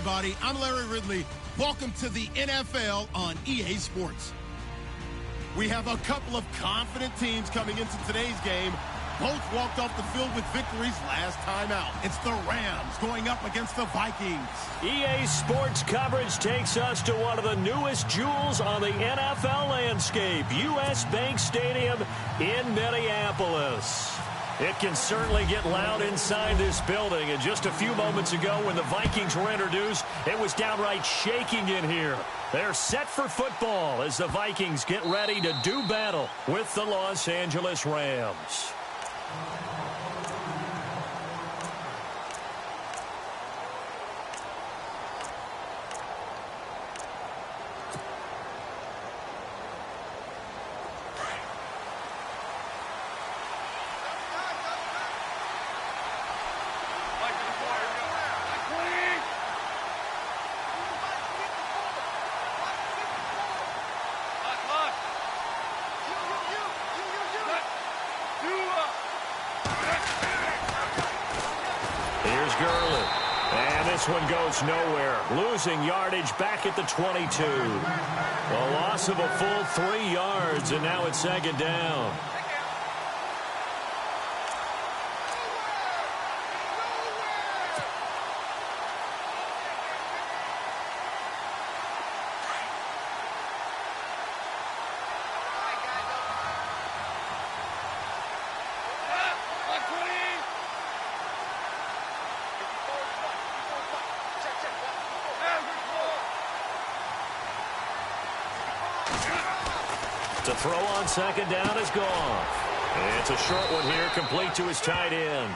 everybody. I'm Larry Ridley. Welcome to the NFL on EA Sports. We have a couple of confident teams coming into today's game. Both walked off the field with victories last time out. It's the Rams going up against the Vikings. EA Sports coverage takes us to one of the newest jewels on the NFL landscape, US Bank Stadium in Minneapolis. It can certainly get loud inside this building. And just a few moments ago when the Vikings were introduced, it was downright shaking in here. They're set for football as the Vikings get ready to do battle with the Los Angeles Rams. This one goes nowhere. Losing yardage back at the 22. A loss of a full 3 yards, and now it's second down. To throw on second down is gone. It's a short one here, complete to his tight end.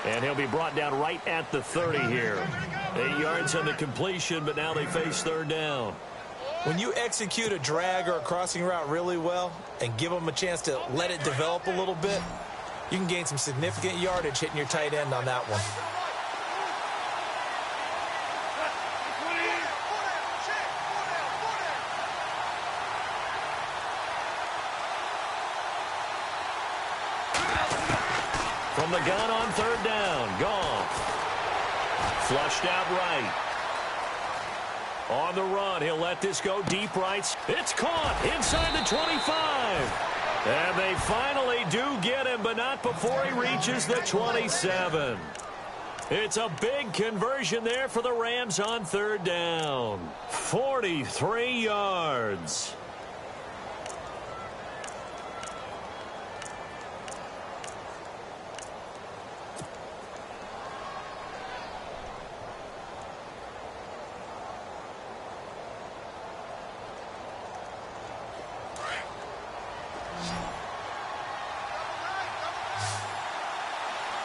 And he'll be brought down right at the 30 here. 8 yards on the completion, but now they face third down. When you execute a drag or a crossing route really well and give them a chance to let it develop a little bit, you can gain some significant yardage hitting your tight end on that one. From the gun on third down, Goff. Flushed out right. On the run, he'll let this go deep right. It's caught inside the 25. And they finally do get him, but not before he reaches the 27. It's a big conversion there for the Rams on third down. 43 yards.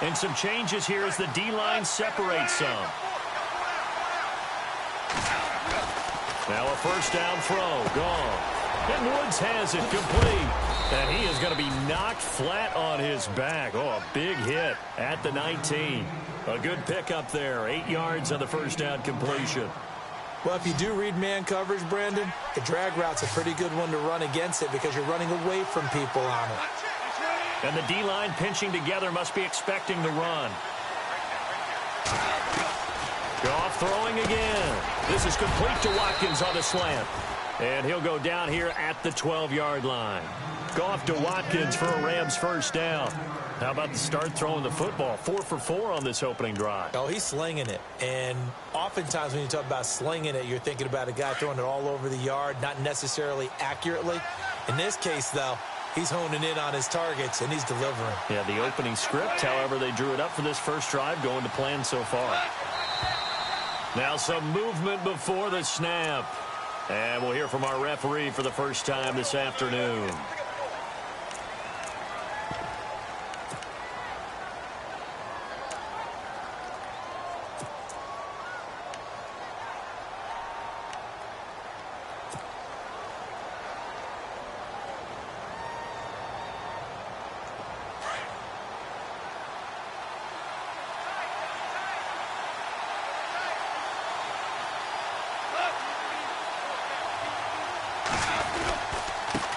And some changes here as the D-line separates some. Now a first down throw, gone. And Woods has it complete. And he is going to be knocked flat on his back. Oh, a big hit at the 19. A good pickup there. 8 yards on the first down completion. Well, if you do read man coverage, Brandon, the drag route's a pretty good one to run against it because you're running away from people on it. And the D-line pinching together must be expecting the run. Goff throwing again. This is complete to Watkins on the slant. And he'll go down here at the 12-yard line. Goff to Watkins for a Rams first down. How about the start throwing the football? 4 for 4 on this opening drive. Oh, he's slinging it. And oftentimes when you talk about slinging it, you're thinking about a guy throwing it all over the yard, not necessarily accurately. In this case, though, he's honing in on his targets, and he's delivering. Yeah, the opening script, however, they drew it up for this first drive, going to plan so far. Now some movement before the snap. And we'll hear from our referee for the first time this afternoon.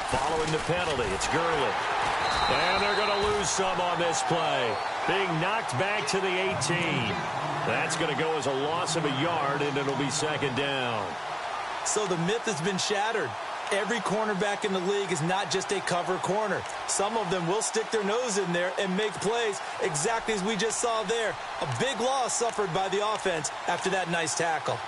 Following the penalty, it's Gurley. And they're going to lose some on this play. Being knocked back to the 18. That's going to go as a loss of a yard, and it'll be second down. So the myth has been shattered. Every cornerback in the league is not just a cover corner. Some of them will stick their nose in there and make plays exactly as we just saw there. A big loss suffered by the offense after that nice tackle.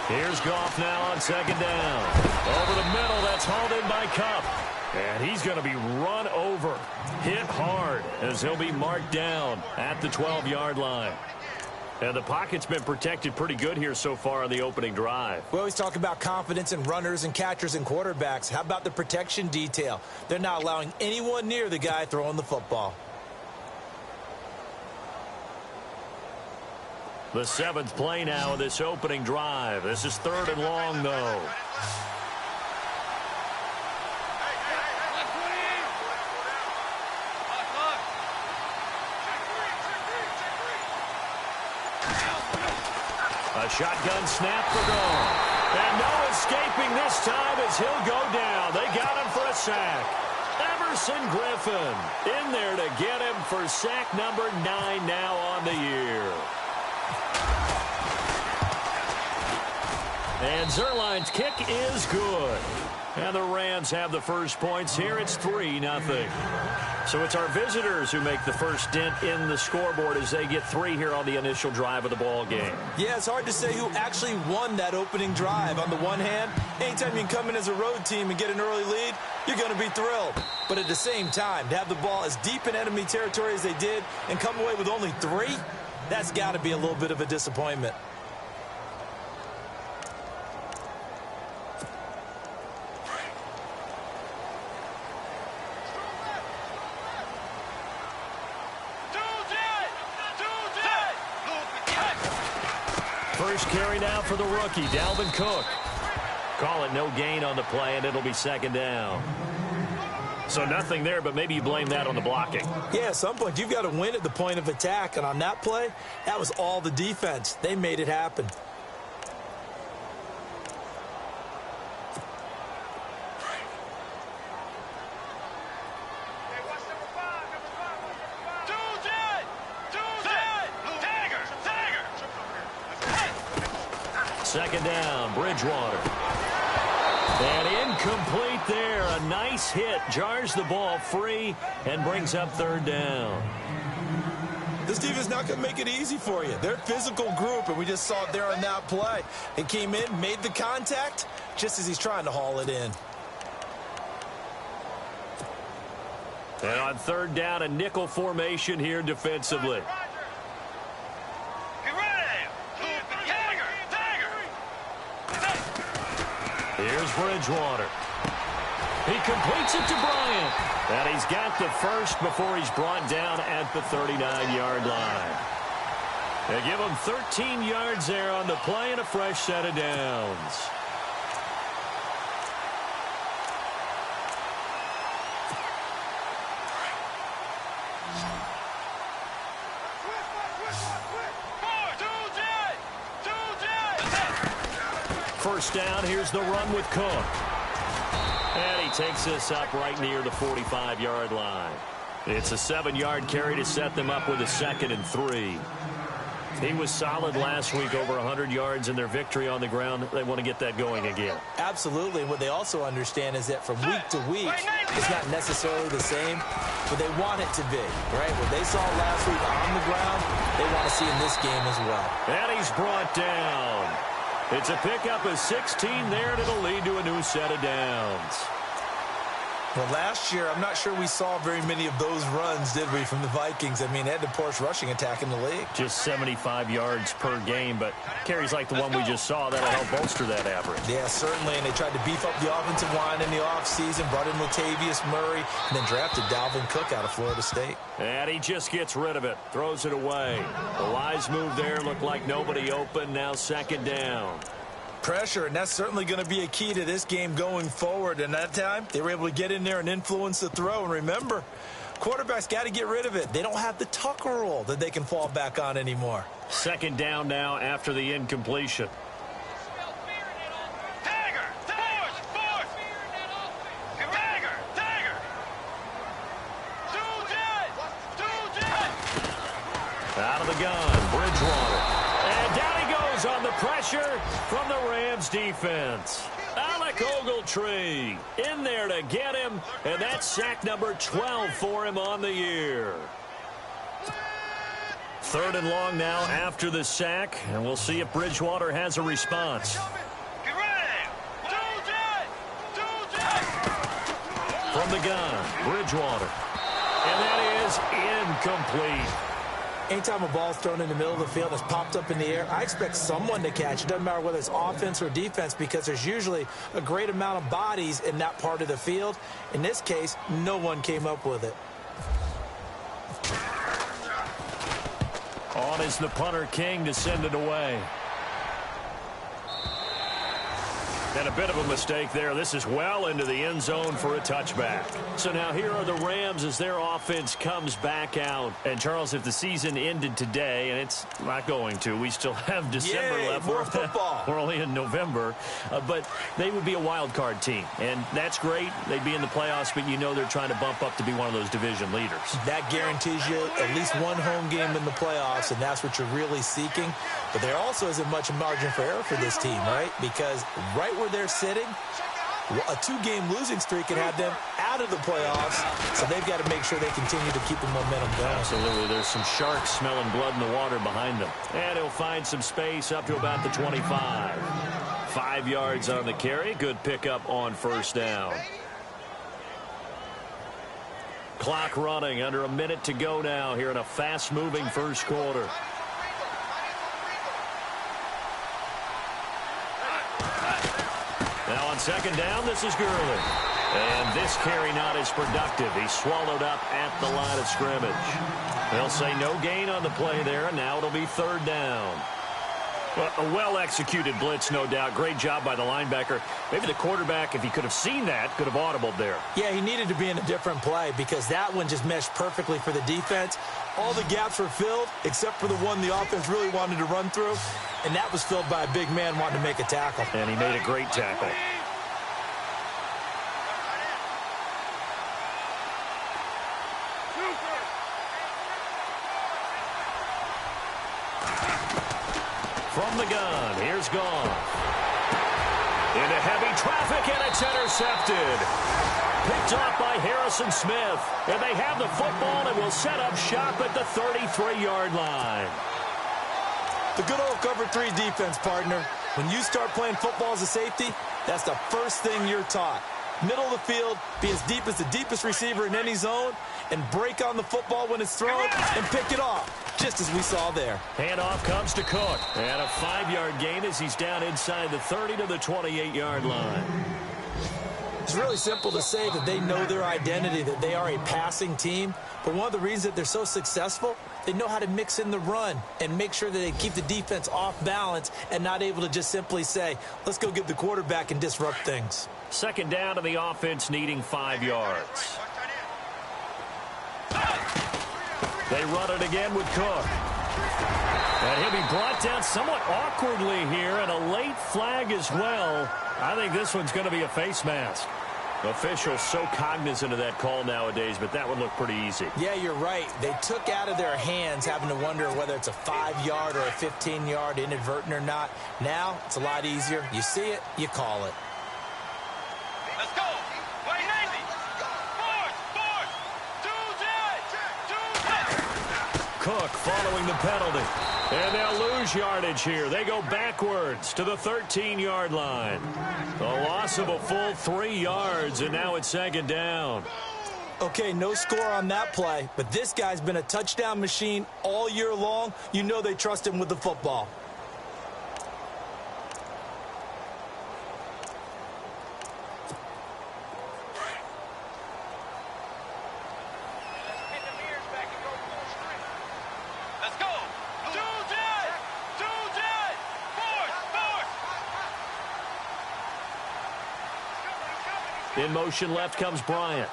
Here's Goff now on second down. Over the middle, that's hauled in by Kupp. And he's going to be run over, hit hard, as he'll be marked down at the 12-yard line. And the pocket's been protected pretty good here so far on the opening drive. We always talk about confidence in runners and catchers and quarterbacks. How about the protection detail? They're not allowing anyone near the guy throwing the football. The 7th play now of this opening drive. This is 3rd and long, though. A shotgun snap for Goff. And no escaping this time as he'll go down. They got him for a sack. Everson Griffin in there to get him for sack number 9 now on the year. And Zerline's kick is good. And the Rams have the first points here. It's 3-0. So it's our visitors who make the first dent in the scoreboard as they get 3 here on the initial drive of the ball game. Yeah, it's hard to say who actually won that opening drive. On the one hand, anytime you can come in as a road team and get an early lead, you're going to be thrilled. But at the same time, to have the ball as deep in enemy territory as they did and come away with only 3, that's got to be a little bit of a disappointment. First carry now for the rookie, Dalvin Cook. Call it no gain on the play, and it'll be second down. So nothing there, but maybe you blame that on the blocking. Yeah, at some point, you've got to win at the point of attack. And on that play, that was all the defense. They made it happen. Second down, Bridgewater. And incomplete there. A nice hit. Jars the ball free and brings up 3rd down. This defense not going to make it easy for you. They're a physical group, and we just saw it there on that play. It came in, made the contact, just as he's trying to haul it in. And on 3rd down, a nickel formation here defensively. Here's Bridgewater. He completes it to Bryant. And he's got the first before he's brought down at the 39-yard line. They give him 13 yards there on the play and a fresh set of downs. First down, here's the run with Cook. And he takes this up right near the 45-yard line. It's a 7-yard carry to set them up with a 2nd and 3. He was solid last week, over 100 yards in their victory on the ground. They want to get that going again. Absolutely. What they also understand is that from week to week, it's not necessarily the same, but they want it to be, right? What they saw last week on the ground, they want to see in this game as well. And he's brought down. It's a pickup of 16 there, and it'll lead to a new set of downs. Well, last year, I'm not sure we saw very many of those runs, did we, from the Vikings? I mean, they had the poorest rushing attack in the league. Just 75 yards per game, but carries like the one we just saw, that'll help bolster that average. Yeah, certainly, and they tried to beef up the offensive line in the offseason, brought in Latavius Murray, and then drafted Dalvin Cook out of Florida State. And he just gets rid of it, throws it away. The wise move there, looked like nobody open, now 2nd down. Pressure, and that's certainly going to be a key to this game going forward. And that time, they were able to get in there and influence the throw. And remember, Quarterback's got to get rid of it. They don't have the Tucker rule that they can fall back on anymore. Second down now after the incompletion. Out of the gun, Bridgewater. And down he goes on the pressure from the Rams defense. Alec Ogletree in there to get him, and that's sack number 12 for him on the year. Third and long now after the sack, and we'll see if Bridgewater has a response. From the gun, Bridgewater. And that is incomplete. Anytime a ball's thrown in the middle of the field that's popped up in the air, I expect someone to catch. It doesn't matter whether it's offense or defense, because there's usually a great amount of bodies in that part of the field. In this case, no one came up with it. On is the punter, King, to send it away. And a bit of a mistake there. This is well into the end zone for a touchback. So now here are the Rams as their offense comes back out. And, Charles, if the season ended today, and it's not going to, we still have December left. More football. We're only in November. But they would be a wild card team. And that's great. They'd be in the playoffs, but you know they're trying to bump up to be one of those division leaders. That guarantees you at least one home game in the playoffs, and that's what you're really seeking. But there also isn't much margin for error for this team, right? Because right where they're sitting, a two-game losing streak can have them out of the playoffs, so they've got to make sure they continue to keep the momentum going. Absolutely. There's some sharks smelling blood in the water behind them. And he'll find some space up to about the 25. 5 yards on the carry. Good pickup on first down. Clock running, under a minute to go now here in a fast-moving first quarter. Now on second down, this is Gurley. And this carry not as productive. He's swallowed up at the line of scrimmage. They'll say no gain on the play there, and now it'll be third down. Well, a well-executed blitz, no doubt. Great job by the linebacker. Maybe the quarterback, if he could have seen that, could have audibled there. Yeah, he needed to be in a different play because that one just meshed perfectly for the defense. All the gaps were filled except for the one the offense really wanted to run through, and that was filled by a big man wanting to make a tackle. And he made a great tackle. From the gun, here's Goff. Into heavy traffic, and it's intercepted. Picked off by Harrison Smith. And they have the football and will set up shop at the 33-yard line. The good old cover 3 defense, partner. When you start playing football as a safety, that's the first thing you're taught. Middle of the field, be as deep as the deepest receiver in any zone, and break on the football when it's thrown and pick it off, just as we saw there. Handoff comes to Cook. And a 5-yard gain as he's down inside the 30 to the 28-yard line. It's really simple to say that they know their identity, that they are a passing team. But one of the reasons that they're so successful, they know how to mix in the run and make sure that they keep the defense off balance and not able to just simply say, let's go get the quarterback and disrupt things. Second down to the offense, needing 5 yards. They run it again with Cook. And he'll be brought down somewhat awkwardly here, and a late flag as well. I think this one's going to be a face mask. Officials so cognizant of that call nowadays, but that would look pretty easy. Yeah, you're right. They took out of their hands having to wonder whether it's a 5-yard or a 15-yard inadvertent or not. Now, it's a lot easier. You see it, you call it. Let's go. Wait, Navy. Cook following the penalty. And they'll lose yardage here. They go backwards to the 13-yard line. A loss of a full 3 yards, and now it's second down. Okay, no score on that play, but this guy's been a touchdown machine all year long. You know they trust him with the football. In motion left comes Bryant.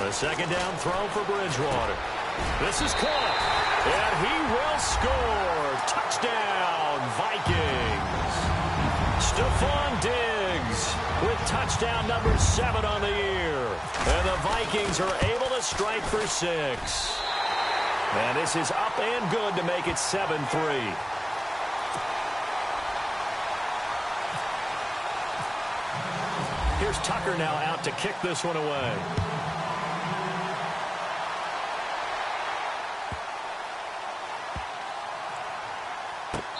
A second down throw for Bridgewater. This is caught, and he will score. Touchdown, Vikings. Stephon Diggs with touchdown number 7 on the year. And the Vikings are able to strike for 6. And this is up and good to make it 7-3. Here's Tucker now out to kick this one away.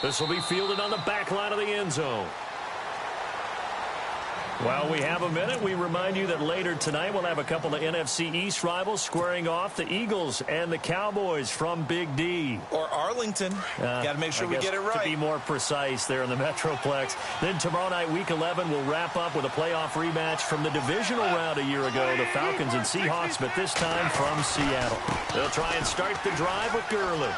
This will be fielded on the back line of the end zone. While we have a minute, we remind you that later tonight we'll have a couple of NFC East rivals squaring off, the Eagles and the Cowboys from Big D. Or Arlington. Got to make sure we get it right. To be more precise there in the Metroplex. Then tomorrow night, Week 11, we'll wrap up with a playoff rematch from the divisional round a year ago, the Falcons and Seahawks, but this time from Seattle. They'll try and start the drive with Gurley.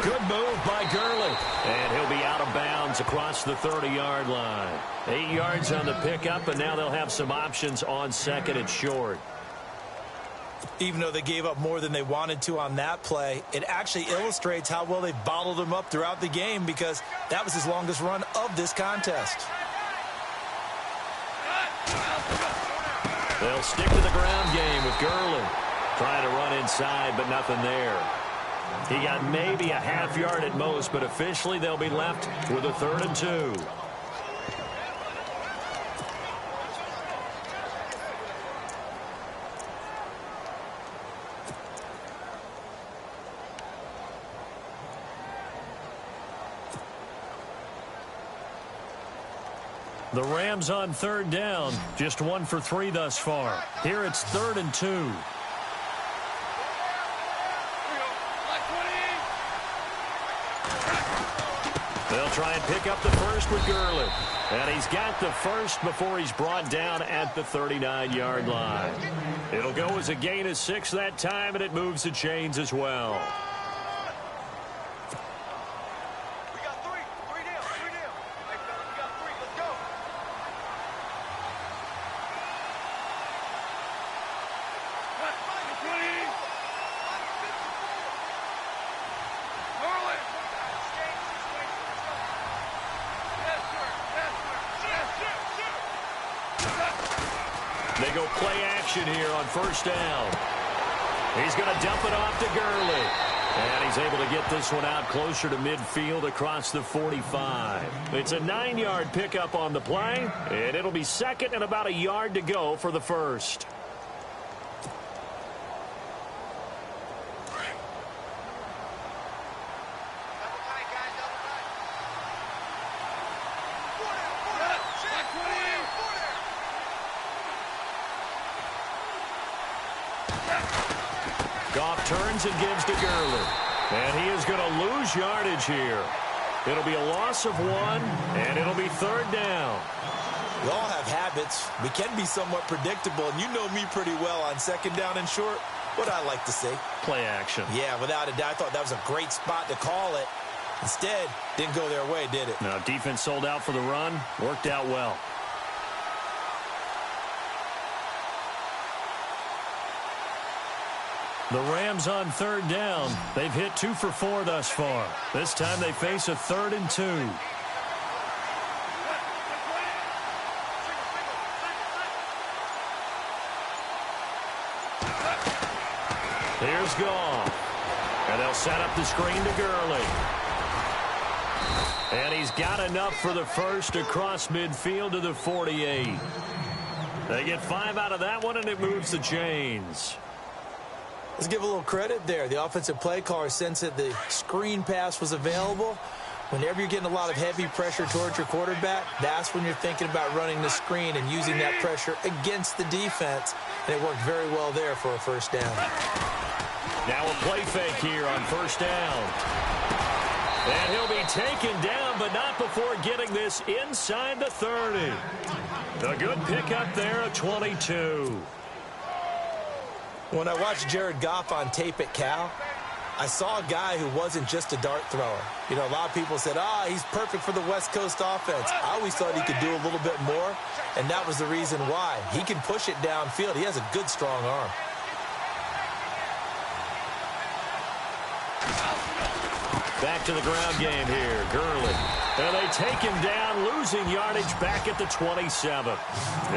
Good move by Gurley. And he'll be out of bounds across the 30-yard line. 8 yards on the pickup, and now they'll have some options on second and short. Even though they gave up more than they wanted to on that play, it actually illustrates how well they bottled him up throughout the game, because that was his longest run of this contest. They'll stick to the ground game with Gurley. Trying to run inside, but nothing there. He got maybe a half yard at most, but officially they'll be left with a 3rd and 2. The Rams on 3rd down, just 1 for 3 thus far. Here it's 3rd and 2. They'll try and pick up the first with Gurley. And he's got the first before he's brought down at the 39-yard line. It'll go as a gain of 6 that time, and it moves the chains as well. We got 3. 3 down. 3 down. Hey, fella, we got 3. Let's go. They go play action here on 1st down. He's going to dump it off to Gurley. And he's able to get this one out closer to midfield across the 45. It's a 9-yard pickup on the play, and it'll be 2nd and about a yard to go for the first. Goff turns and gives to Gurley. And he is going to lose yardage here. It'll be a loss of 1, and it'll be 3rd down. We all have habits. We can be somewhat predictable, and you know me pretty well on 2nd down and short. What I like to say. Play action. Yeah, without a doubt. I thought that was a great spot to call it. Instead, didn't go their way, did it? Now, defense sold out for the run. Worked out well. The Rams on 3rd down. They've hit 2 for 4 thus far. This time they face a 3rd and 2. Here's Goff. And they'll set up the screen to Gurley. And he's got enough for the first across midfield to the 48. They get 5 out of that one, and it moves the chains. Let's give a little credit there. The offensive play caller sensed that the screen pass was available. Whenever you're getting a lot of heavy pressure towards your quarterback, that's when you're thinking about running the screen and using that pressure against the defense. And it worked very well there for a 1st down. Now a play fake here on 1st down. And he'll be taken down, but not before getting this inside the 30. A good pickup there at 22. When I watched Jared Goff on tape at Cal, I saw a guy who wasn't just a dart thrower. You know, a lot of people said, he's perfect for the West Coast offense. I always thought he could do a little bit more, and that was the reason why. He can push it downfield. He has a good, strong arm. Back to the ground game here. Gurley. And they take him down, losing yardage back at the 27.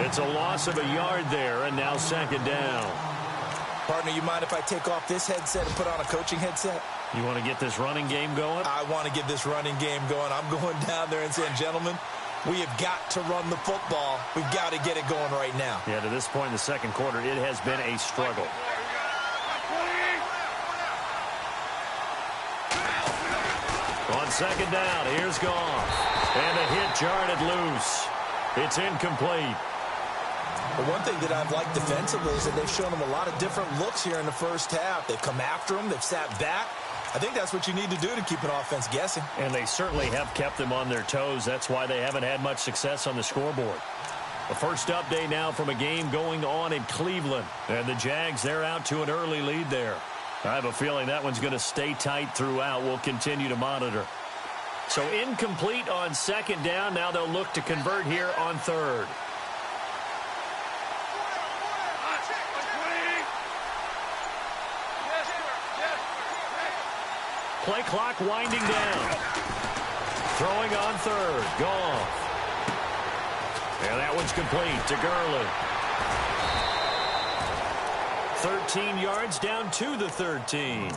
It's a loss of a yard there, and now second down. Partner, you mind if I take off this headset and put on a coaching headset? You want to get this running game going? I want to get this running game going. I'm going down there and saying, gentlemen, we have got to run the football. We've got to get it going right now. Yeah, to this point in the second quarter, it has been a struggle. On second down, here's Goff. And the hit jarred it loose. It's incomplete. But one thing that I've liked defensively is that they've shown them a lot of different looks here in the first half. They've come after them. They've sat back. I think that's what you need to do to keep an offense guessing. And they certainly have kept them on their toes. That's why they haven't had much success on the scoreboard. The first update now from a game going on in Cleveland. And the Jags, they're out to an early lead there. I have a feeling that one's going to stay tight throughout. We'll continue to monitor. So incomplete on second down. Now they'll look to convert here on third. Play clock winding down. Throwing on third. Goff. And that one's complete to Gurley. 13 yards down to the 13.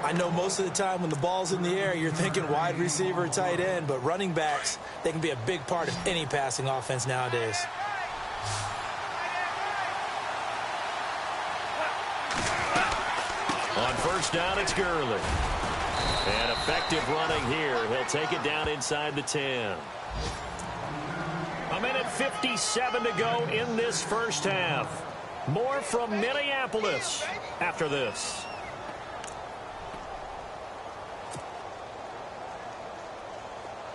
I know most of the time when the ball's in the air, you're thinking wide receiver, tight end, but running backs, they can be a big part of any passing offense nowadays. On first down, it's Gurley. And effective running here. He'll take it down inside the 10. A minute 57 to go in this first half. More from Minneapolis after this.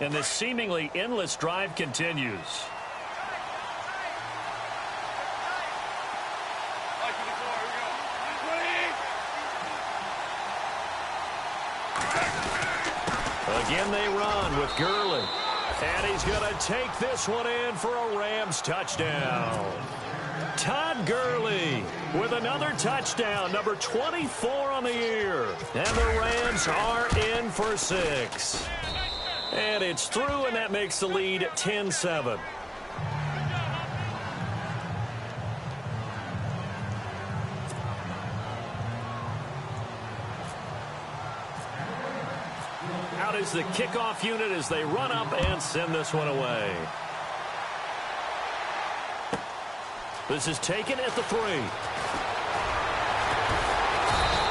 And this seemingly endless drive continues. Again they run with Gurley. And he's going to take this one in for a Rams touchdown. Todd Gurley with another touchdown, number 24 on the year. And the Rams are in for 6. And it's through, and that makes the lead 10-7. Out is the kickoff unit as they run up and send this one away. This is taken at the 3.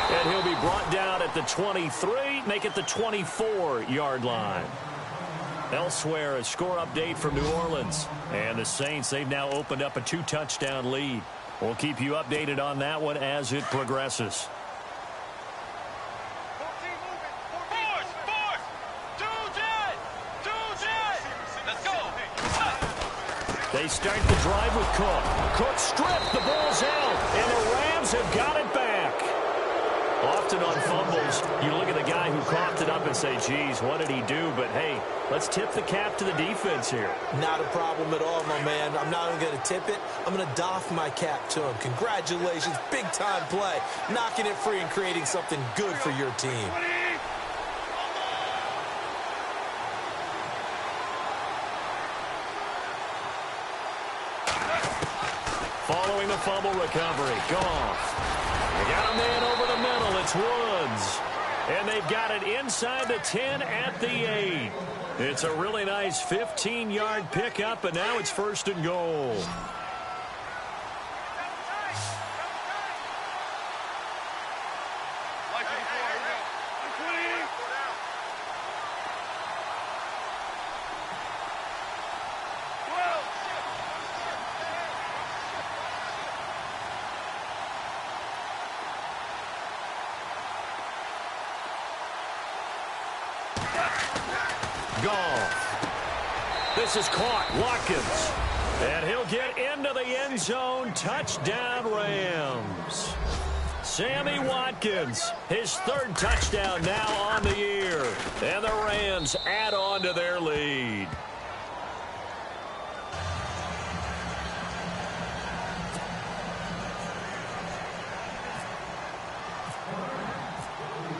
And he'll be brought down at the 23, make it the 24-yard line. Elsewhere, a score update from New Orleans. And the Saints, they've now opened up a 2-touchdown lead. We'll keep you updated on that one as it progresses. They start the drive with Cook. Cook stripped, the ball's out, and the Rams have got it back. Often on fumbles, you look at the guy who coughed it up and say, geez, what did he do? But, hey, let's tip the cap to the defense here. Not a problem at all, my man. I'm not even going to tip it. I'm going to doff my cap to him. Congratulations, big-time play. Knocking it free and creating something good for your team. Following the fumble recovery, Goff. They got a man over the middle. It's Woods. And they've got it inside the 10 at the 8. It's a really nice 15-yard pickup, and now it's first and goal. Goff. This is caught. Watkins. And he'll get into the end zone. Touchdown, Rams. Sammy Watkins, his third touchdown now on the year. And the Rams add on to their lead.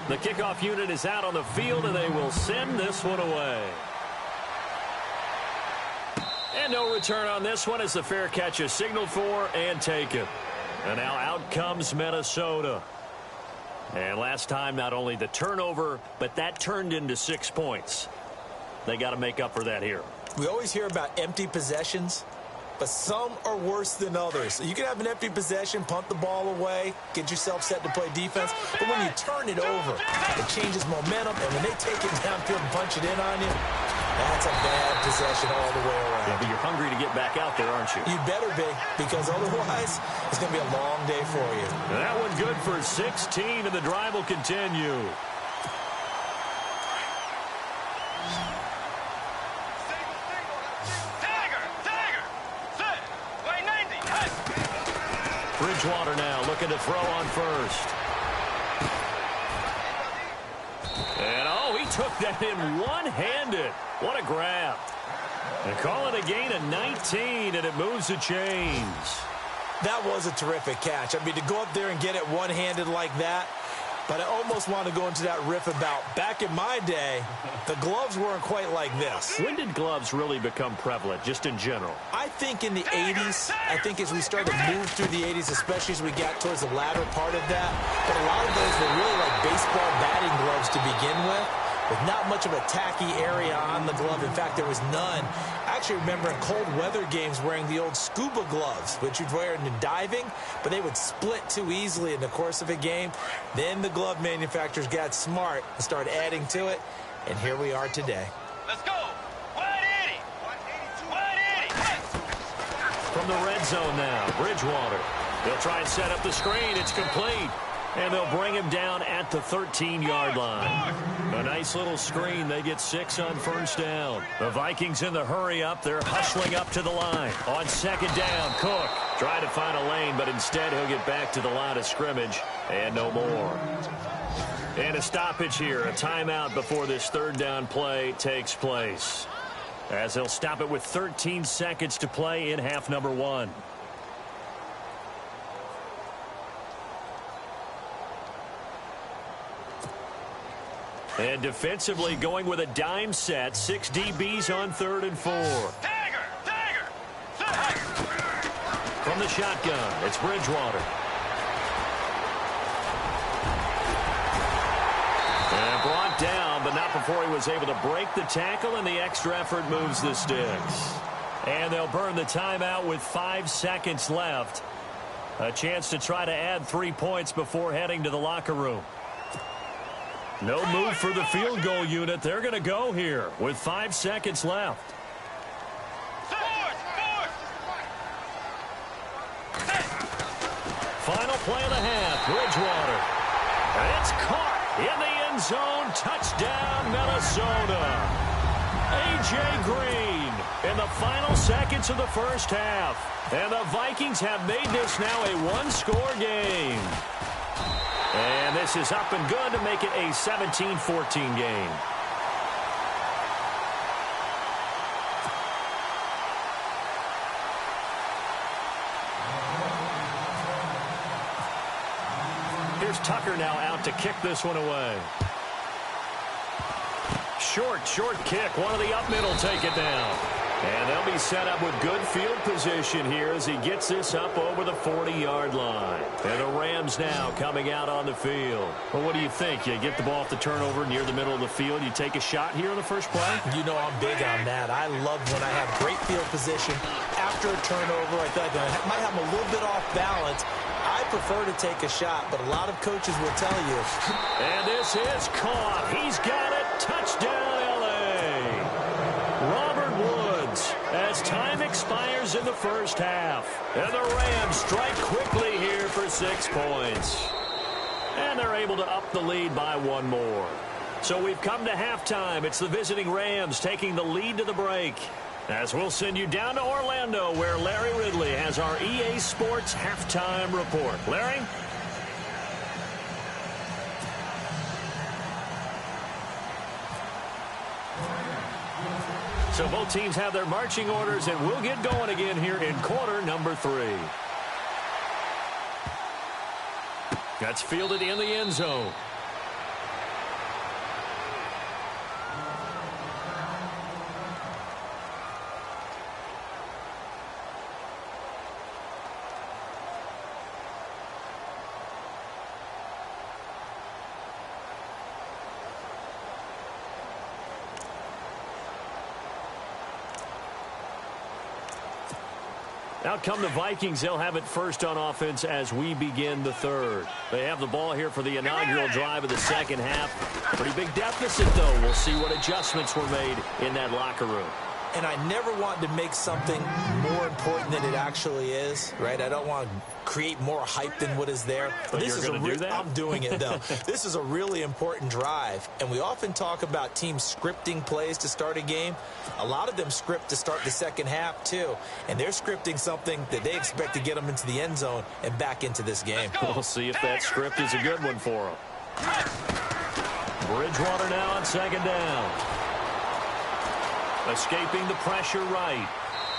The kickoff unit is out on the field, and they will send this one away. And no return on this one as the fair catch is signaled for and taken. And now out comes Minnesota. And last time, not only the turnover, but that turned into 6 points. They got to make up for that here. We always hear about empty possessions, but some are worse than others. You can have an empty possession, punt the ball away, get yourself set to play defense, but when you turn it over, it changes momentum, and when they take it downfield and punch it in on you, that's a bad possession all the way around. Yeah, but you're hungry to get back out there, aren't you? You better be, because otherwise, it's going to be a long day for you. That one good for 16, and the drive will continue. Bridgewater now looking to throw on first. And, oh, he took that in one-handed. What a grab. And call it a gain of 19, and it moves the chains. That was a terrific catch. I mean, to go up there and get it one-handed like that, but I almost want to go into that riff about back in my day, the gloves weren't quite like this. When did gloves really become prevalent, just in general? I think in the 80s. I think as we started to move through the 80s, especially as we got towards the latter part of that. But a lot of those were really like baseball batting gloves to begin with not much of a tacky area on the glove. In fact, there was none. I actually remember in cold weather games wearing the old scuba gloves, which you'd wear in diving, but they would split too easily in the course of a game. Then the glove manufacturers got smart and started adding to it, and here we are today. Let's go. 180. 180. From the red zone now, Bridgewater. They'll try and set up the screen. It's complete. And they'll bring him down at the 13-yard line. A nice little screen. They get 6 on first down. The Vikings in the hurry up. They're hustling up to the line. On second down, Cook trying to find a lane, but instead he'll get back to the line of scrimmage and no more. And a stoppage here, a timeout before this third down play takes place, as they'll stop it with 13 seconds to play in half number 1. And defensively going with a dime set. 6 DBs on 3rd and 4. From the shotgun, it's Bridgewater. And brought down, but not before he was able to break the tackle, and the extra effort moves the sticks. And they'll burn the timeout with 5 seconds left. A chance to try to add 3 points before heading to the locker room. No move for the field goal unit. They're going to go here with 5 seconds left. Final play of the half. Bridgewater. It's caught in the end zone. Touchdown, Minnesota. A.J. Green in the final seconds of the first half. And the Vikings have made this now a one-score game. And this is up and good to make it a 17-14 game. Here's Tucker now out to kick this one away. Short kick. One of the up middle take it down. And they'll be set up with good field position here as he gets this up over the 40-yard line. And the Rams now coming out on the field. Well, what do you think? You get the ball off the turnover near the middle of the field. You take a shot here on the first play? You know I'm big on that. I love when I have great field position after a turnover. I thought I might have a little bit off balance. I prefer to take a shot, but a lot of coaches will tell you. And this is caught. He's got it. Touchdown, L.A. Robert Woods as time expires in the first half. And the Rams strike quickly here for 6 points. And they're able to up the lead by 1 more. So we've come to halftime. It's the visiting Rams taking the lead to the break. As we'll send you down to Orlando, where Larry Ridley has our EA Sports halftime report. Larry? So both teams have their marching orders, and we'll get going again here in quarter number 3. That's fielded in the end zone. Out come the Vikings. They'll have it first on offense as we begin the third. They have the ball here for the inaugural drive of the second half. Pretty big deficit, though. We'll see what adjustments were made in that locker room. And I never want to make something more important than it actually is, right? I don't want to create more hype than what is there. But this you're going to do that? I'm doing it, though. This is a really important drive. And we often talk about teams scripting plays to start a game. A lot of them script to start the second half, too. And they're scripting something that they expect to get them into the end zone and back into this game. We'll see if that script is a good one for them. Bridgewater now on second down. Escaping the pressure right.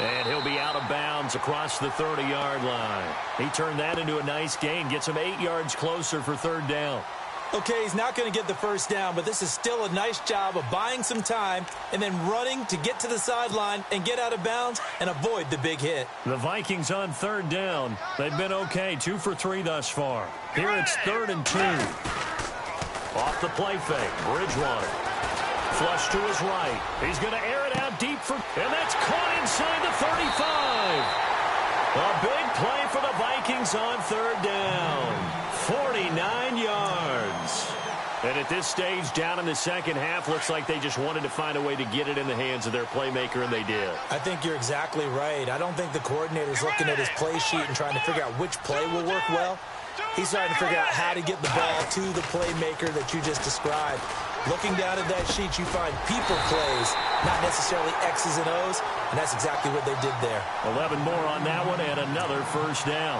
And he'll be out of bounds across the 30-yard line. He turned that into a nice gain. Gets him 8 yards closer for third down. Okay, he's not going to get the first down, but this is still a nice job of buying some time and then running to get to the sideline and get out of bounds and avoid the big hit. The Vikings on third down. They've been okay, 2 for 3 thus far. Here it's 3rd and 2. Off the play fake, Bridgewater. Flush to his right. He's going to air it out deep and that's caught inside the 35. A big play for the Vikings on third down. 49 yards. And at this stage, down in the second half, looks like they just wanted to find a way to get it in the hands of their playmaker, and they did. I think you're exactly right. I don't think the coordinator's looking at his play sheet and trying to figure out which play will work well. He's trying to figure out how to get the ball to the playmaker that you just described. Looking down at that sheet, you find people plays, not necessarily X's and O's, and that's exactly what they did there. 11 more on that one and another first down.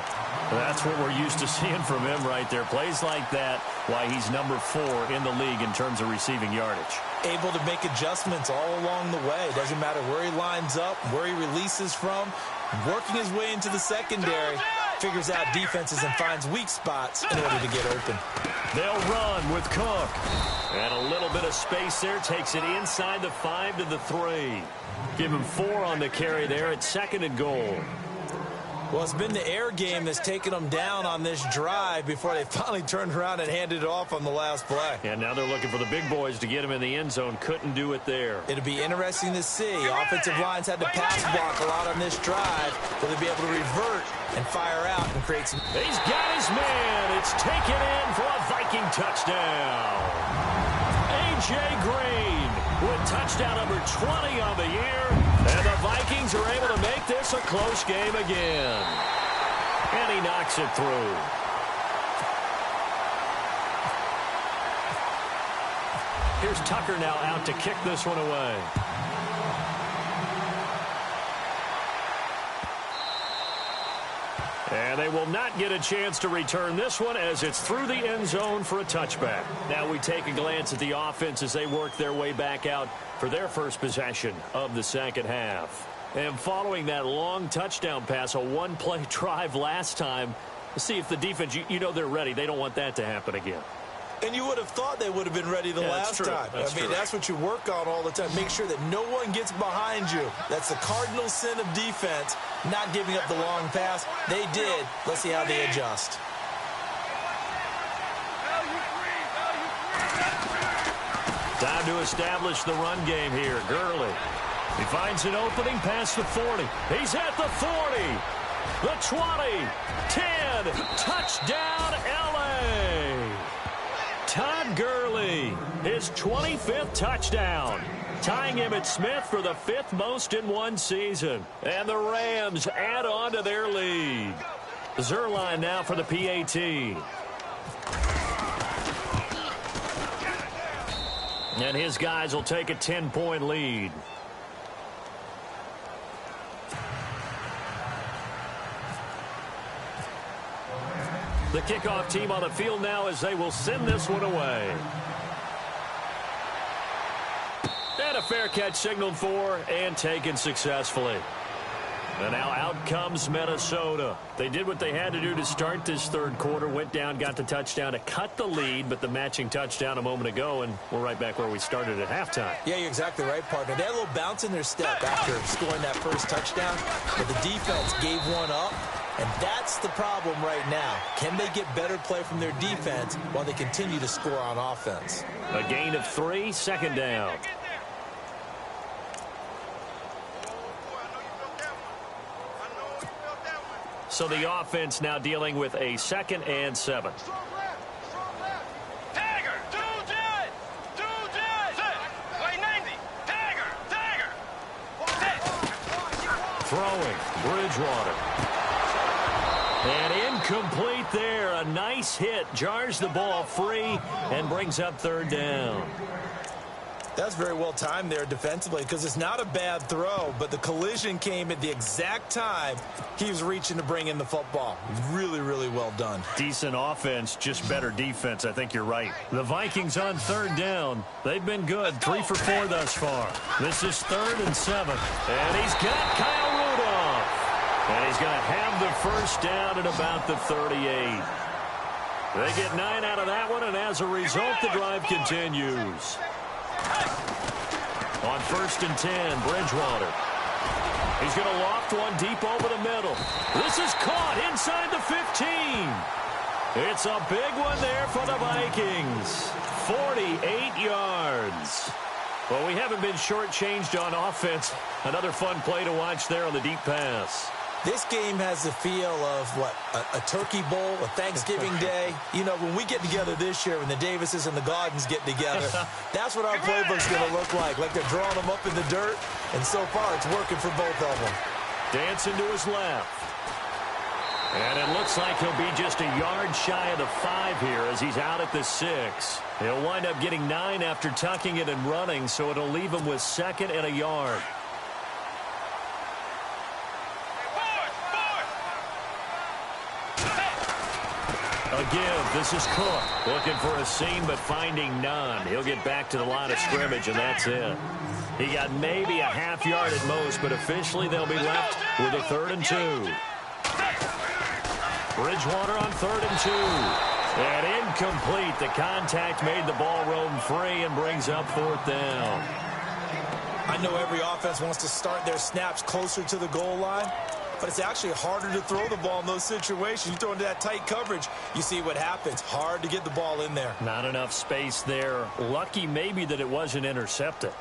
That's what we're used to seeing from him right there. Plays like that, why he's number 4 in the league in terms of receiving yardage. Able to make adjustments all along the way. Doesn't matter where he lines up, where he releases from, working his way into the secondary, figures out defenses and finds weak spots in order to get open. They'll run with Cook. And a little bit of space there. Takes it inside the 5 to the 3. Give him 4 on the carry there at 2nd and goal. Well, it's been the air game that's taken them down on this drive before they finally turned around and handed it off on the last play. And now they're looking for the big boys to get him in the end zone. Couldn't do it there. It'll be interesting to see. Offensive lines had to pass block a lot on this drive. Will they be able to revert and fire out and create some... He's got his man. It's taken in for a Viking touchdown. A.J. Green with touchdown number 20 on the year. And the Vikings are able to make this a close game again. And he knocks it through. Here's Tucker now out to kick this one away. And they will not get a chance to return this one as it's through the end zone for a touchback. Now we take a glance at the offense as they work their way back out for their first possession of the second half. And following that long touchdown pass, a one-play drive last time, see if the defense, you know they're ready. They don't want that to happen again. And you would have thought they would have been ready the last time. That's what you work on all the time. Make sure that no one gets behind you. That's the cardinal sin of defense, not giving up the long pass. They did. Let's see how they adjust. Time to establish the run game here. Gurley. He finds an opening past the 40. He's at the 40. The 20. 10. Touchdown, L.A. Todd Gurley, his 25th touchdown, tying him at Smith for the 5th most in one season. And the Rams add on to their lead. Zerline now for the PAT. And his guys will take a 10-point lead. The kickoff team on the field now as they will send this one away. And a fair catch signaled for and taken successfully. And now out comes Minnesota. They did what they had to do to start this third quarter. Went down, got the touchdown to cut the lead, but the matching touchdown a moment ago, and we're right back where we started at halftime. Yeah, you're exactly right, partner. They had a little bounce in their step after scoring that first touchdown, but the defense gave one up. And that's the problem right now. Can they get better play from their defense while they continue to score on offense? A gain of 3, second down. So the offense now dealing with a 2nd and 7. Strong left. Strong left. Dagger. Do that. Do that. Sit. Play 90. Dagger. Dagger. Sit. Throwing. Bridgewater. And incomplete there. A nice hit. Jars the ball free and brings up 3rd down. That's very well timed there defensively because it's not a bad throw, but the collision came at the exact time he was reaching to bring in the football. Really, really well done. Decent offense, just better defense. I think you're right. The Vikings on 3rd down. They've been good. 3 for 4 thus far. This is 3rd and 7. And he's got Kyle Rudolph. And he's going to have the 1st down at about the 38. They get 9 out of that one, and as a result, the drive continues. On 1st and 10, Bridgewater. He's going to loft one deep over the middle. This is caught inside the 15. It's a big one there for the Vikings. 48 yards. Well, we haven't been shortchanged on offense. Another fun play to watch there on the deep pass. This game has the feel of, what, a turkey bowl, a Thanksgiving day. You know, when we get together this year, when the Davises and the Gardens get together, that's what our playbook's going to look like. Like they're drawing them up in the dirt, and so far it's working for both of them. Dancing to his left. And it looks like he'll be just a yard shy of the 5 here as he's out at the 6. He'll wind up getting 9 after tucking it and running, so it'll leave him with 2nd and a yard. Again, this is Cook. Looking for a seam, but finding none. He'll get back to the line of scrimmage, and that's it. He got maybe a half yard at most, but officially they'll be left with a 3rd and 2. Bridgewater on 3rd and 2. And incomplete. The contact made the ball roam free and brings up 4th down. I know every offense wants to start their snaps closer to the goal line, but it's actually harder to throw the ball in those situations. You throw into that tight coverage, you see what happens. Hard to get the ball in there. Not enough space there. Lucky maybe that it wasn't intercepted.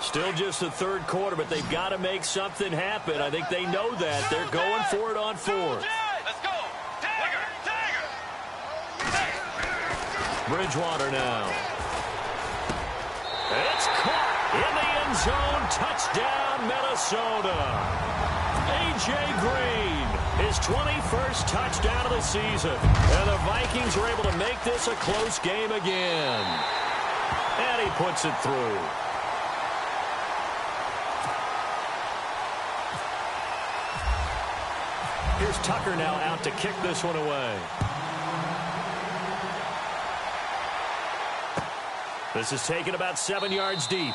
Still just the 3rd quarter, but they've got to make something happen. I think they know that. They're going for it on 4th. Let's go. Dagger. Dagger. Bridgewater now. It's caught in the end zone. Touchdown, Minnesota. A.J. Green, his 21st touchdown of the season. And the Vikings were able to make this a close game again. And he puts it through. Here's Tucker now out to kick this one away. This is taken about 7 yards deep.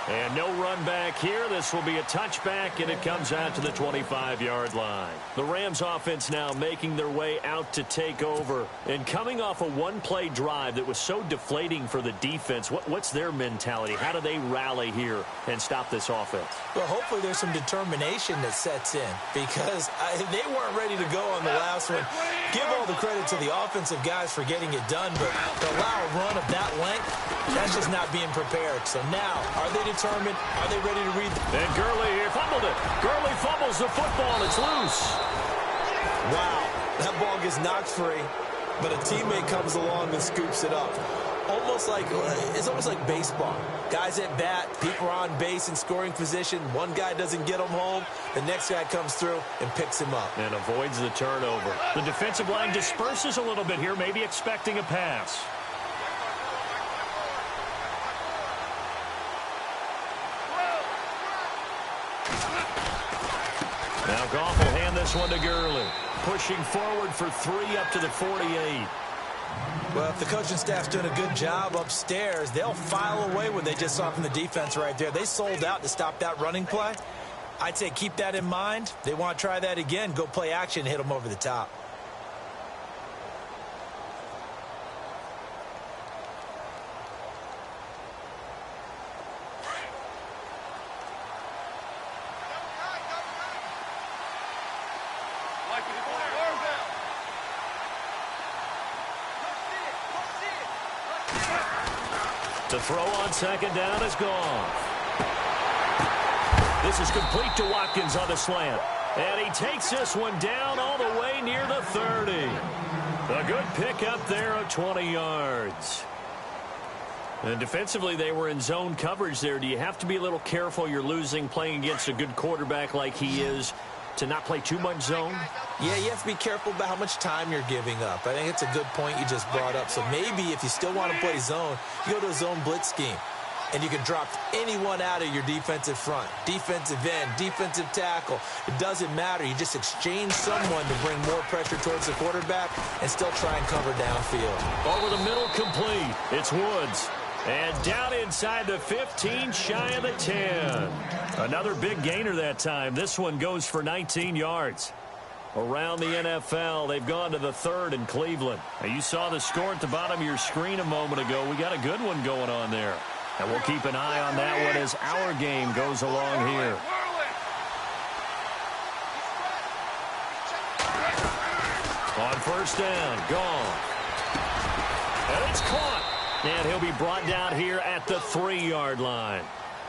And no run back here. This will be a touchback, and it comes out to the 25-yard line. The Rams offense now making their way out to take over. And coming off a one-play drive that was so deflating for the defense, what's their mentality? How do they rally here and stop this offense? Well, hopefully there's some determination that sets in because they weren't ready to go on the last one. Give all the credit to the offensive guys for getting it done, but to allow a run of that length, that's just not being prepared. So now, are they determined? Are they ready to read? And Gurley here fumbled it. Gurley fumbles the football. It's loose. Wow, that ball gets knocked free, but a teammate comes along and scoops it up. It's almost like baseball. Guys at bat, people are on base in scoring position. One guy doesn't get him home. The next guy comes through and picks him up. And avoids the turnover. The defensive line disperses a little bit here, maybe expecting a pass. Now Goff will hand this one to Gurley. Pushing forward for 3 up to the 48. Well, if the coaching staff's doing a good job upstairs, they'll file away what they just saw from the defense right there. They sold out to stop that running play. I'd say keep that in mind. They want to try that again. Go play action, hit them over the top. To throw on second down is gone. This is complete to Watkins on the slant. And he takes this one down all the way near the 30. A good pickup there of 20 yards. And defensively, they were in zone coverage there. Do you have to be a little careful? You're losing playing against a good quarterback like he is to not play too much zone? Yeah, you have to be careful about how much time you're giving up. I think it's a good point you just brought up. So maybe if you still want to play zone, you go to a zone blitz scheme. And you can drop anyone out of your defensive front, defensive end, defensive tackle. It doesn't matter. You just exchange someone to bring more pressure towards the quarterback and still try and cover downfield. Over the middle, complete. It's Woods. And down inside the 15, shy of the 10. Another big gainer that time. This one goes for 19 yards. Around the NFL, they've gone to the 3rd in Cleveland. Now, you saw the score at the bottom of your screen a moment ago. We got a good one going on there. And we'll keep an eye on that one as our game goes along here. On first down, gone. And it's caught. And he'll be brought down here at the 3-yard line.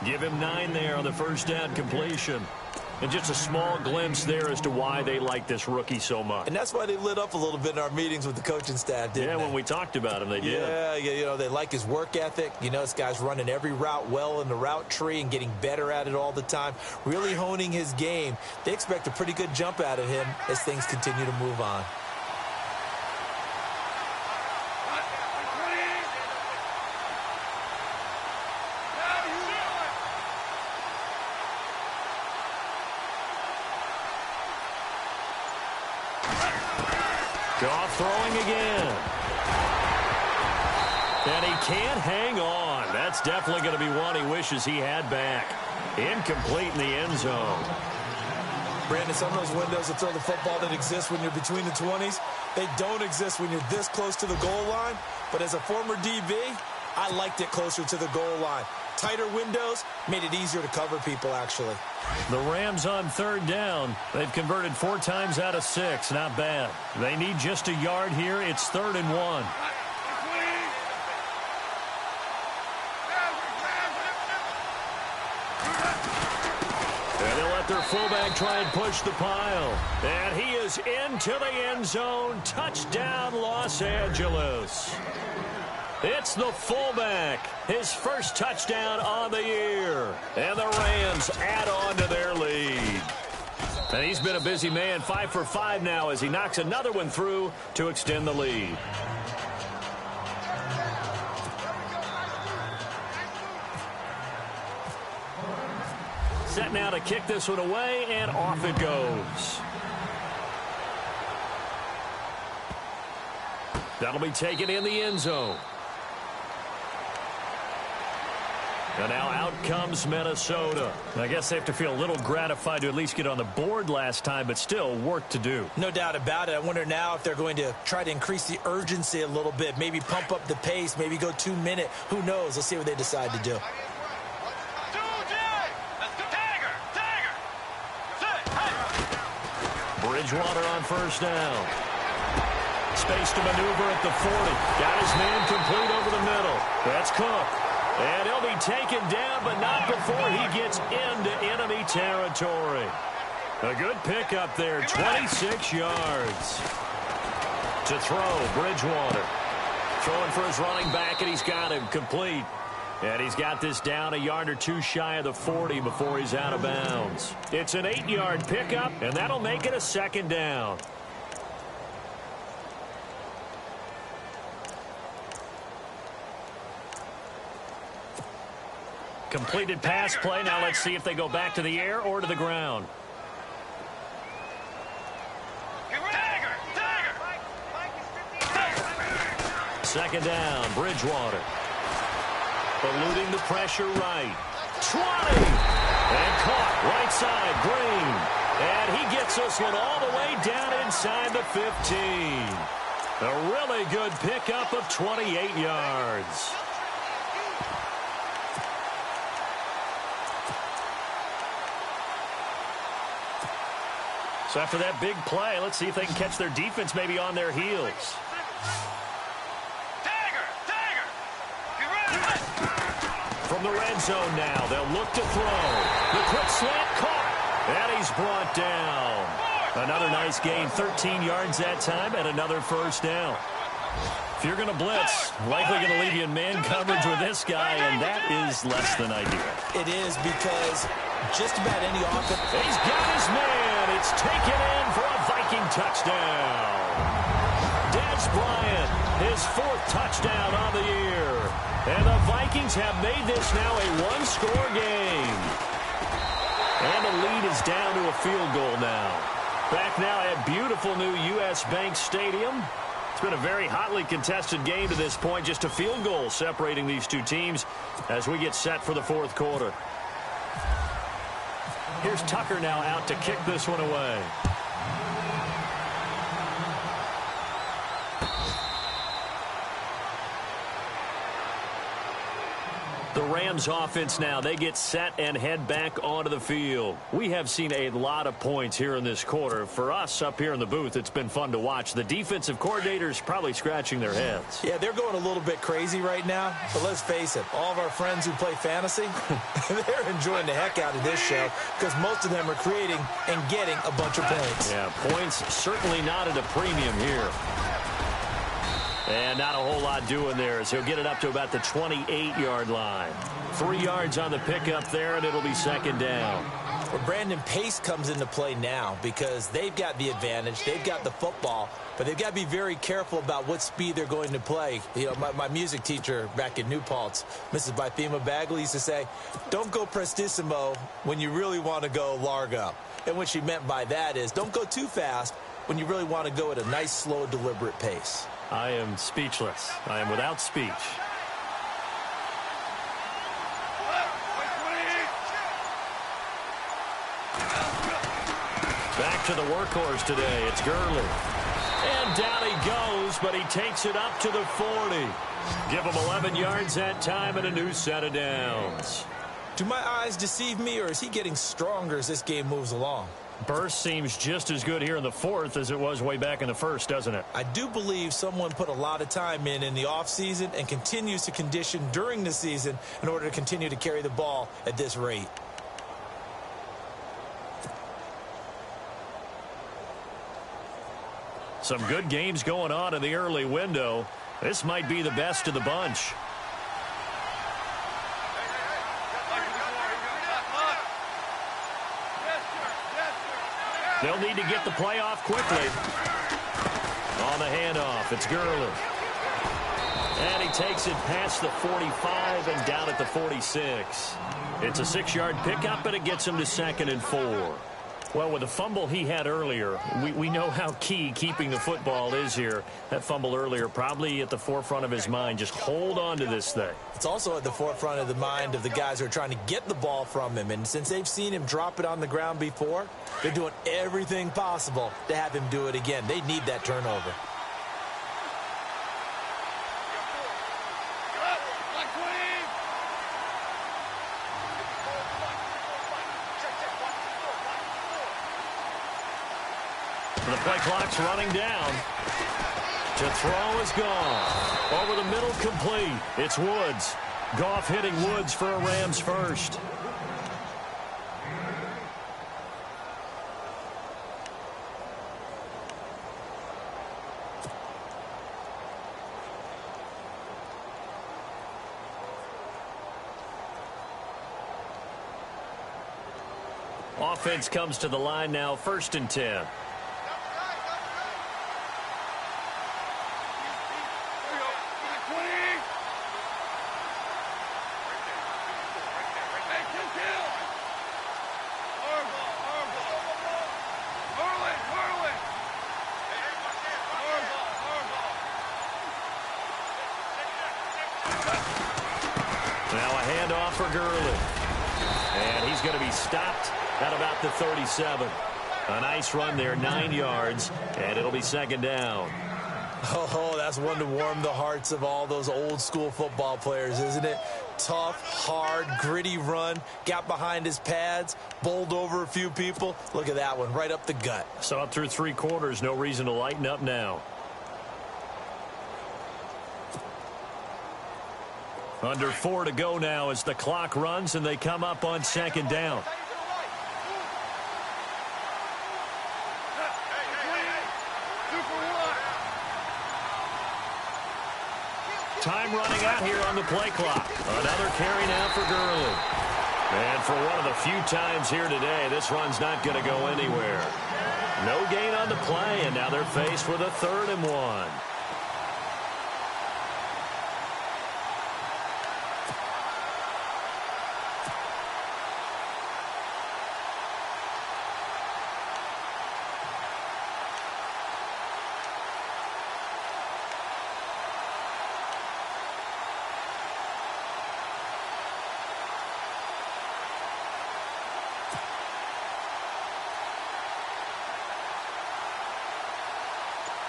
Give him 9 there on the first down completion. And just a small glimpse there as to why they like this rookie so much. And that's why they lit up a little bit in our meetings with the coaching staff, didn't they? Yeah, when we talked about him, they did. Yeah, you know, they like his work ethic. You know, this guy's running every route well in the route tree and getting better at it all the time, really honing his game. They expect a pretty good jump out of him as things continue to move on. Goff throwing again. And he can't hang on. That's definitely going to be one he wishes he had back. Incomplete in the end zone. Brandon, some of those windows that throw the football that exist when you're between the 20s, they don't exist when you're this close to the goal line. But as a former DB, I liked it closer to the goal line. Tighter windows made it easier to cover people, actually. The Rams on 3rd down. They've converted 4 times out of 6. Not bad. They need just a yard here. It's 3rd and 1. And they'll let their fullback try and push the pile. And he is into the end zone. Touchdown, Los Angeles. It's the fullback, his first touchdown on the year. And the Rams add on to their lead. And he's been a busy man, 5 for 5 now as he knocks another one through to extend the lead. Set now to kick this one away, and off it goes. That'll be taken in the end zone. And now out comes Minnesota. I guess they have to feel a little gratified to at least get on the board last time, but still work to do. No doubt about it. I wonder now if they're going to try to increase the urgency a little bit, maybe pump up the pace, maybe go 2-minute. Who knows? Let's see what they decide to do. Bridgewater on first down. Space to maneuver at the 40. Got his man complete over the middle. That's Cook. And he'll be taken down, but not before he gets into enemy territory. A good pickup there, 26 yards. To throw, Bridgewater. Throwing for his running back, and he's got him complete. And he's got this down a yard or 2 shy of the 40 before he's out of bounds. It's an 8-yard pickup, and that'll make it a 2nd down. Completed pass play. Now let's see if they go back to the air or to the ground. Second down, Bridgewater. Eluding the pressure right. 20! And caught right side, Green. And he gets this one all the way down inside the 15. A really good pickup of 28 yards. So after that big play, let's see if they can catch their defense maybe on their heels. From the red zone now, they'll look to throw. The quick slant caught. And he's brought down. Another nice gain, 13 yards that time, and another first down. If you're going to blitz, likely going to leave you in man coverage with this guy, and that is less than ideal. It is, because just about any offense. He's got his man. It's taken in for a Viking touchdown. Des Bryant, his 4th touchdown on the year. And the Vikings have made this now a one-score game. And the lead is down to a field goal now. Back now at beautiful new U.S. Bank Stadium. It's been a very hotly contested game to this point. Just a field goal separating these two teams as we get set for the 4th quarter. Here's Tucker now out to kick this one away. The Rams offense now, they get set and head back onto the field. We have seen a lot of points here in this quarter. For us up here in the booth, it's been fun to watch. The defensive coordinators probably scratching their heads. Yeah, they're going a little bit crazy right now. But let's face it, all of our friends who play fantasy, they're enjoying the heck out of this show because most of them are creating and getting a bunch of points. Yeah, points certainly not at a premium here. And not a whole lot doing there as he'll get it up to about the 28-yard line. 3 yards on the pickup there, and it'll be second down. Well, Brandon, pace comes into play now because they've got the advantage. They've got the football, but they've got to be very careful about what speed they're going to play. You know, my music teacher back in New Paltz, Mrs. Bythema Bagley, used to say, don't go prestissimo when you really want to go largo. And what she meant by that is don't go too fast when you really want to go at a nice, slow, deliberate pace. I am speechless. I am without speech. Back to the workhorse today. It's Gurley. And down he goes, but he takes it up to the 40. Give him 11 yards that time and a new set of downs. Do my eyes deceive me, or is he getting stronger as this game moves along? Burst seems just as good here in the 4th as it was way back in the 1st, doesn't it? I do believe someone put a lot of time in the offseason and continues to condition during the season in order to continue to carry the ball at this rate. Some good games going on in the early window. This might be the best of the bunch. They'll need to get the play off quickly. On the handoff, it's Gurley. And he takes it past the 45 and down at the 46. It's a 6-yard pickup, and it gets him to 2nd and 4. Well, with the fumble he had earlier, we know how key keeping the football is here. That fumble earlier probably at the forefront of his mind. Just hold on to this thing. It's also at the forefront of the mind of the guys who are trying to get the ball from him. And since they've seen him drop it on the ground before, they're doing everything possible to have him do it again. They need that turnover. The play clock's running down. To throw is Goff. Over the middle, complete. It's Woods. Goff hitting Woods for a Rams first. Offense comes to the line now, 1st and 10. Now a handoff for Gurley. And he's going to be stopped at about the 37. A nice run there, 9 yards, and it'll be 2nd down. Oh, that's one to warm the hearts of all those old school football players, isn't it? Tough, hard, gritty run, got behind his pads, bowled over a few people. Look at that one, right up the gut. So up through 3 quarters, no reason to lighten up now. Under 4 to go now as the clock runs and they come up on 2nd down. Time running out here on the play clock. Another carry now for Gurley. And for one of the few times here today, this run's not going to go anywhere. No gain on the play, and now they're faced with a 3rd and 1.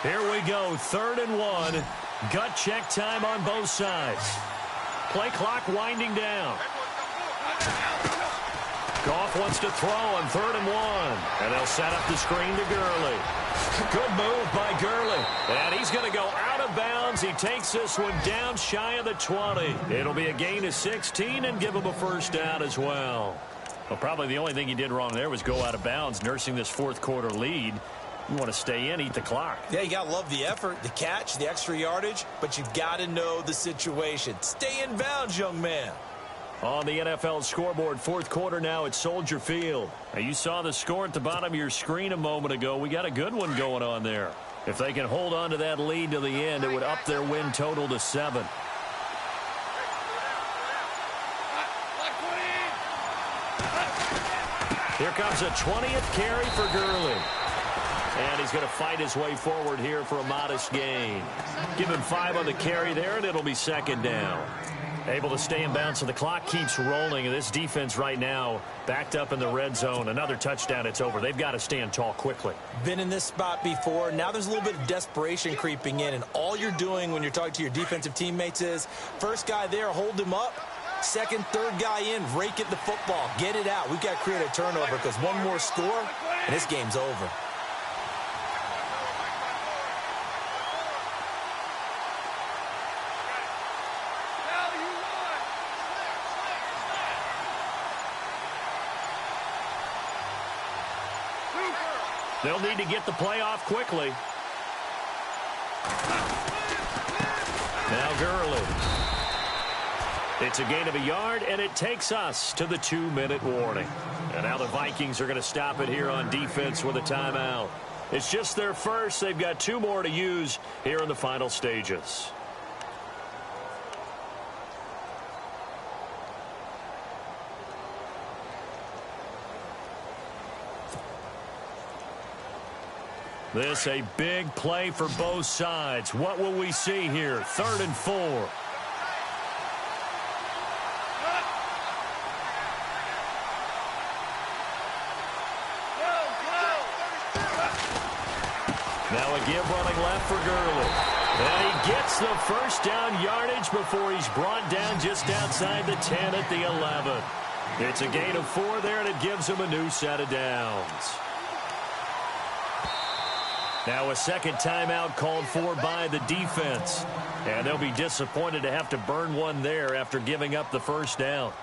Here we go, 3rd and 1. Gut check time on both sides. Play clock winding down. Goff wants to throw on 3rd and 1. And they'll set up the screen to Gurley. Good move by Gurley. And he's going to go out of bounds. He takes this one down shy of the 20. It'll be a gain of 16 and give him a 1st down as well. Well, probably the only thing he did wrong there was go out of bounds, nursing this 4th quarter lead. You want to stay in, eat the clock. Yeah, you got to love the effort, the catch, the extra yardage, but you've got to know the situation. Stay in bounds, young man. On the NFL scoreboard, 4th quarter now at Soldier Field. Now, you saw the score at the bottom of your screen a moment ago. We got a good one going on there. If they can hold on to that lead to the end, it would up their win total to 7. Here comes a 20th carry for Gurley. And he's going to fight his way forward here for a modest gain. Give him 5 on the carry there, and it'll be 2nd down. Able to stay in bounds, so the clock keeps rolling. And this defense right now backed up in the red zone. Another touchdown, it's over. They've got to stand tall quickly. Been in this spot before. Now there's a little bit of desperation creeping in. And all you're doing when you're talking to your defensive teammates is, first guy there, hold him up. Second, third guy in, rake at the football. Get it out. We've got to create a turnover because one more score, and this game's over. They'll need to get the play off quickly. Now Gurley. It's a gain of a yard, and it takes us to the 2-minute warning. And now the Vikings are going to stop it here on defense with a timeout. It's just their first. They've got 2 more to use here in the final stages. This a big play for both sides. What will we see here? 3rd and 4. Now a give running left for Gurley. And he gets the 1st down yardage before he's brought down just outside the 10 at the 11. It's a gain of 4 there, and it gives him a new set of downs. Now a second timeout called for by the defense. And they'll be disappointed to have to burn one there after giving up the 1st down.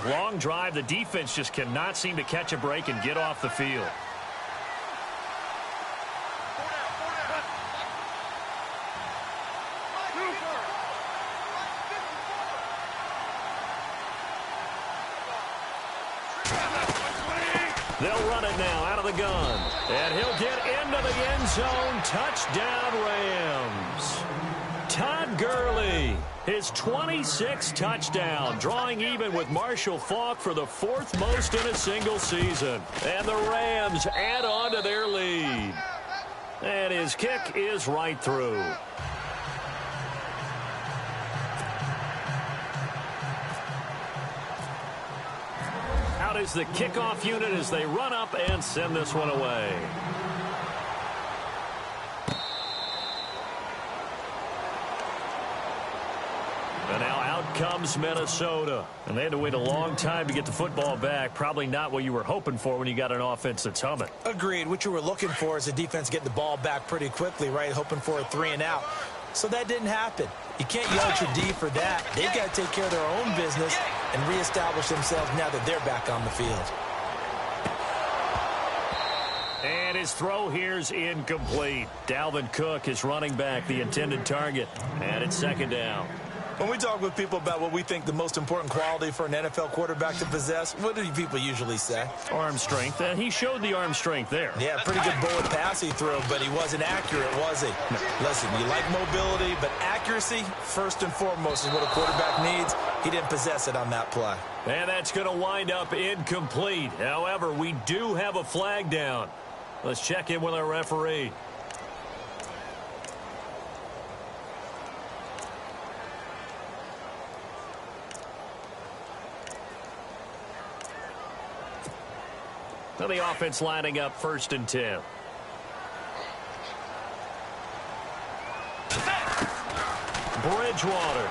Long drive. The defense just cannot seem to catch a break and get off the field. They'll run it now out of the gun. And he'll get into the end zone. Touchdown, Rams. Todd Gurley, his 26th touchdown, drawing even with Marshall Faulk for the 4th most in a single season. And the Rams add on to their lead. And his kick is right through. Out is the kickoff unit as they run up and send this one away. And now out comes Minnesota. And they had to wait a long time to get the football back. Probably not what you were hoping for when you got an offense that's humming. Agreed. What you were looking for is the defense getting the ball back pretty quickly, right? Hoping for a 3-and-out. So that didn't happen. You can't yell at your D for that. They've got to take care of their own business and reestablish themselves now that they're back on the field. And his throw here's incomplete. Dalvin Cook is running back, the intended target. And it's second down. When we talk with people about what we think the most important quality for an NFL quarterback to possess, what do people usually say? Arm strength. And he showed the arm strength there. Yeah, pretty good bullet pass he threw, but he wasn't accurate, was he? No. Listen, you like mobility, but accuracy, first and foremost, is what a quarterback needs. He didn't possess it on that play. And that's going to wind up incomplete. However, we do have a flag down. Let's check in with our referee. Now the offense lining up 1st and 10. Bridgewater.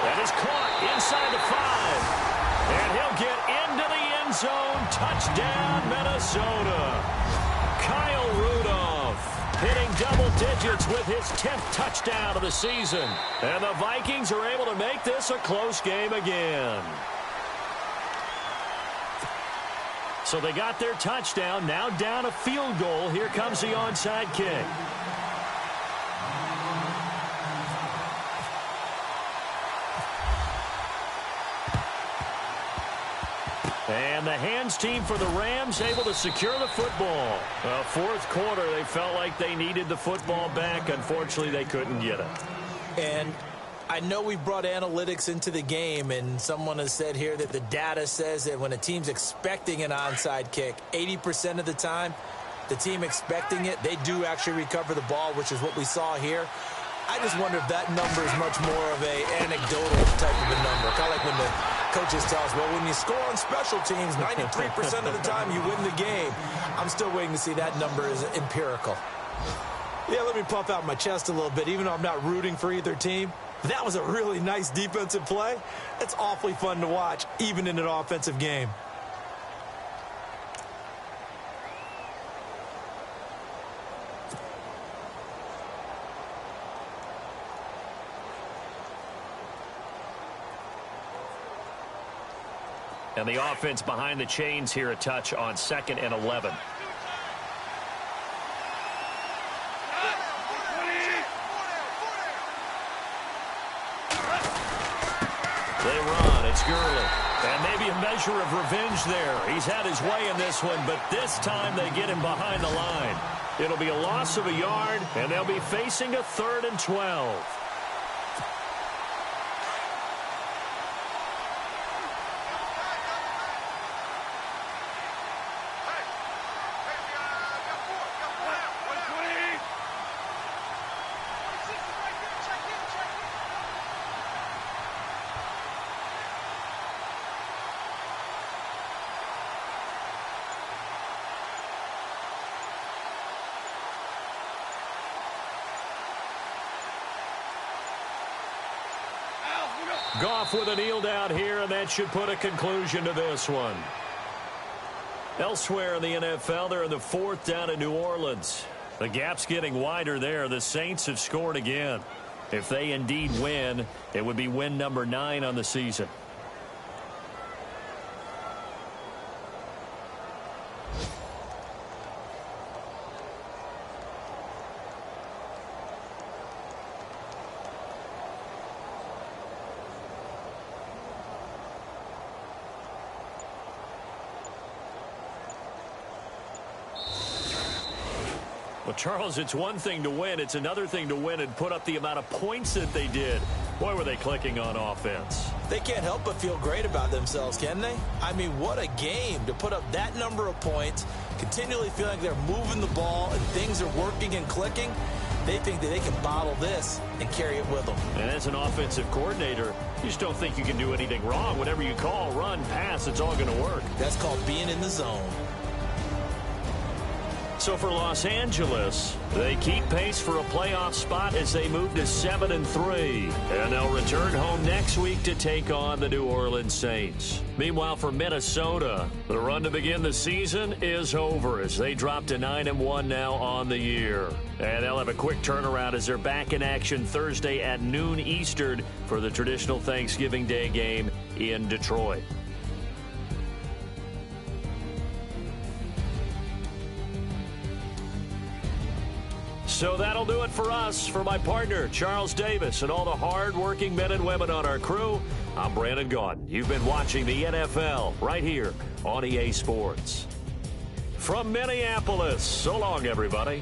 That is caught inside the 5. And he'll get into the end zone. Touchdown, Minnesota. Kyle Rudolph hitting double digits with his 10th touchdown of the season. And the Vikings are able to make this a close game again. So they got their touchdown, now down a field goal. Here comes the onside kick. And the hands team for the Rams able to secure the football. Well, 4th quarter, they felt like they needed the football back. Unfortunately, they couldn't get it. And I know we brought analytics into the game, and someone has said here that the data says that when a team's expecting an onside kick, 80% of the time, the team expecting it, they do actually recover the ball, which is what we saw here. I just wonder if that number is much more of an anecdotal type of a number. Kind of like when the coaches tell us, well, when you score on special teams, 93% of the time you win the game. I'm still waiting to see that number is empirical. Yeah, let me puff out my chest a little bit, even though I'm not rooting for either team. That was a really nice defensive play. It's awfully fun to watch, even in an offensive game. And the offense behind the chains here, a touch on 2nd and 11. They run. It's Gurley. And maybe a measure of revenge there. He's had his way in this one, but this time they get him behind the line. It'll be a loss of a yard, and they'll be facing a 3rd and 12. Goff with a kneel down here, and that should put a conclusion to this one. Elsewhere in the NFL, they're in the 4th down in New Orleans. The gap's getting wider there. The Saints have scored again. If they indeed win, it would be win number 9 on the season. Well, Charles, it's one thing to win. It's another thing to win and put up the amount of points that they did. Boy, were they clicking on offense. They can't help but feel great about themselves, can they? I mean, what a game to put up that number of points, continually feeling like they're moving the ball and things are working and clicking. They think that they can bottle this and carry it with them. And as an offensive coordinator, you just don't think you can do anything wrong. Whatever you call, run, pass, it's all going to work. That's called being in the zone. So for Los Angeles, they keep pace for a playoff spot as they move to 7-3. And they'll return home next week to take on the New Orleans Saints. Meanwhile, for Minnesota, the run to begin the season is over as they drop to 9-1 now on the year. And they'll have a quick turnaround as they're back in action Thursday at noon Eastern for the traditional Thanksgiving Day game in Detroit. So that'll do it for us. For my partner, Charles Davis, and all the hard-working men and women on our crew, I'm Brandon Gaudin. You've been watching the NFL right here on EA Sports. From Minneapolis, so long, everybody.